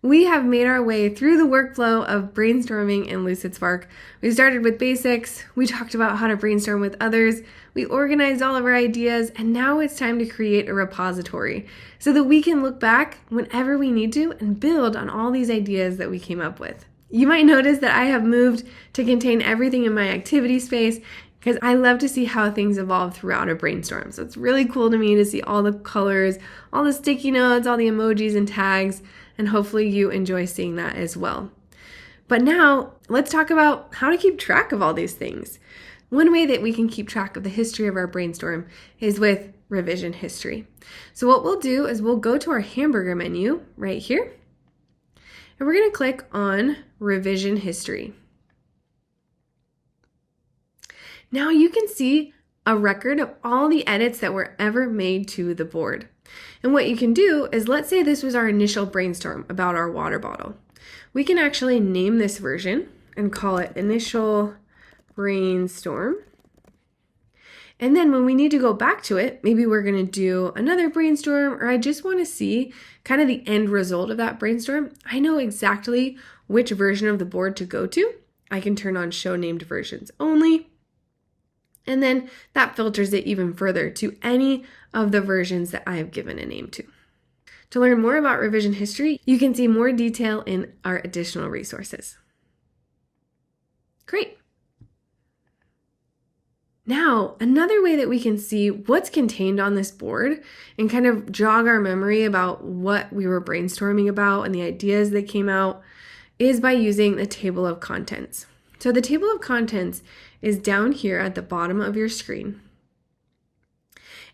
We have made our way through the workflow of brainstorming in Lucidspark. We started with basics, we talked about how to brainstorm with others, we organized all of our ideas, and now it's time to create a repository so that we can look back whenever we need to and build on all these ideas that we came up with. You might notice that I have moved to contain everything in my activity space because I love to see how things evolve throughout a brainstorm. So it's really cool to me to see all the colors, all the sticky notes, all the emojis and tags, and hopefully you enjoy seeing that as well. But now let's talk about how to keep track of all these things. One way that we can keep track of the history of our brainstorm is with revision history. So what we'll do is we'll go to our hamburger menu right here, and we're going to click on revision history. Now you can see a record of all the edits that were ever made to the board. And what you can do is, let's say this was our initial brainstorm about our water bottle. We can actually name this version and call it initial brainstorm. And then when we need to go back to it, maybe we're going to do another brainstorm, or I just want to see kind of the end result of that brainstorm. I know exactly which version of the board to go to. I can turn on show named versions only. And then that filters it even further to any of the versions that I have given a name to. To learn more about revision history, you can see more detail in our additional resources. Great. Now, another way that we can see what's contained on this board and kind of jog our memory about what we were brainstorming about and the ideas that came out is by using the table of contents. So the table of contents is down here at the bottom of your screen.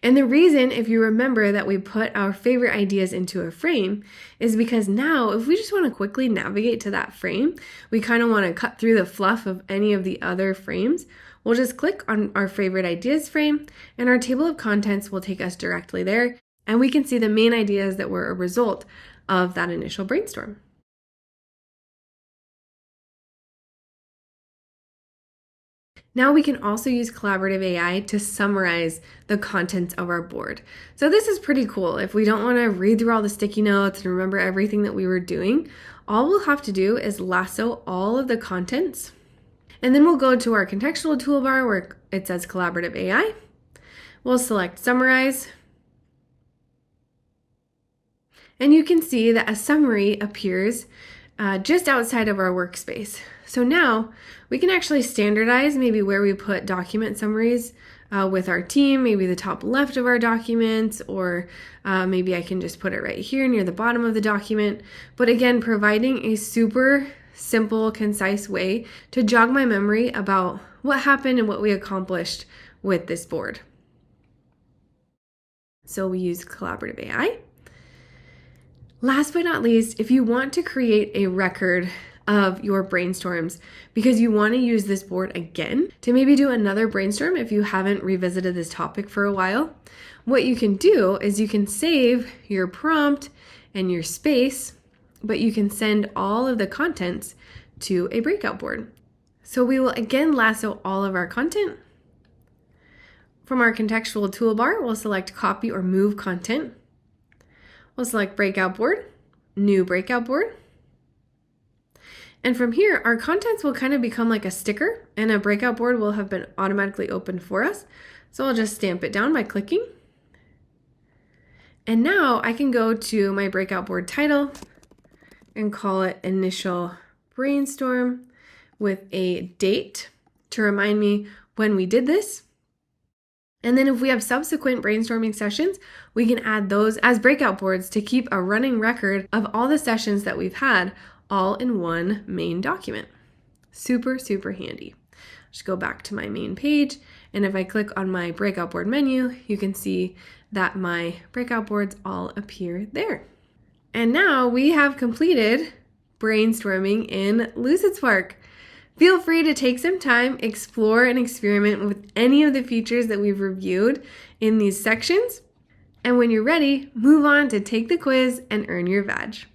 And the reason, if you remember, that we put our favorite ideas into a frame is because now if we just want to quickly navigate to that frame, we kind of want to cut through the fluff of any of the other frames, we'll just click on our favorite ideas frame and our table of contents will take us directly there, and we can see the main ideas that were a result of that initial brainstorm. Now we can also use collaborative AI to summarize the contents of our board. So this is pretty cool. If we don't want to read through all the sticky notes and remember everything that we were doing, all we'll have to do is lasso all of the contents. And then we'll go to our contextual toolbar where it says collaborative AI. We'll select summarize. And you can see that a summary appears just outside of our workspace. So now we can actually standardize maybe where we put document summaries with our team, maybe the top left of our documents, or maybe I can just put it right here near the bottom of the document. But again, providing a super simple, concise way to jog my memory about what happened and what we accomplished with this board. So we use collaborative AI. Last but not least, if you want to create a record of your brainstorms because you want to use this board again to maybe do another brainstorm if you haven't revisited this topic for a while, what you can do is you can save your prompt and your space, but you can send all of the contents to a breakout board. So we will again lasso all of our content. From our contextual toolbar, we'll select copy or move content. We'll select breakout board, new breakout board. And from here, our contents will kind of become like a sticker and a breakout board will have been automatically opened for us. So I'll just stamp it down by clicking. And now I can go to my breakout board title and call it initial brainstorm with a date to remind me when we did this. And then if we have subsequent brainstorming sessions, we can add those as breakout boards to keep a running record of all the sessions that we've had all in one main document. Super, super handy. Just go back to my main page, and if I click on my breakout board menu, you can see that my breakout boards all appear there. And now we have completed brainstorming in Lucidspark. Feel free to take some time, explore and experiment with any of the features that we've reviewed in these sections. And when you're ready, move on to take the quiz and earn your badge.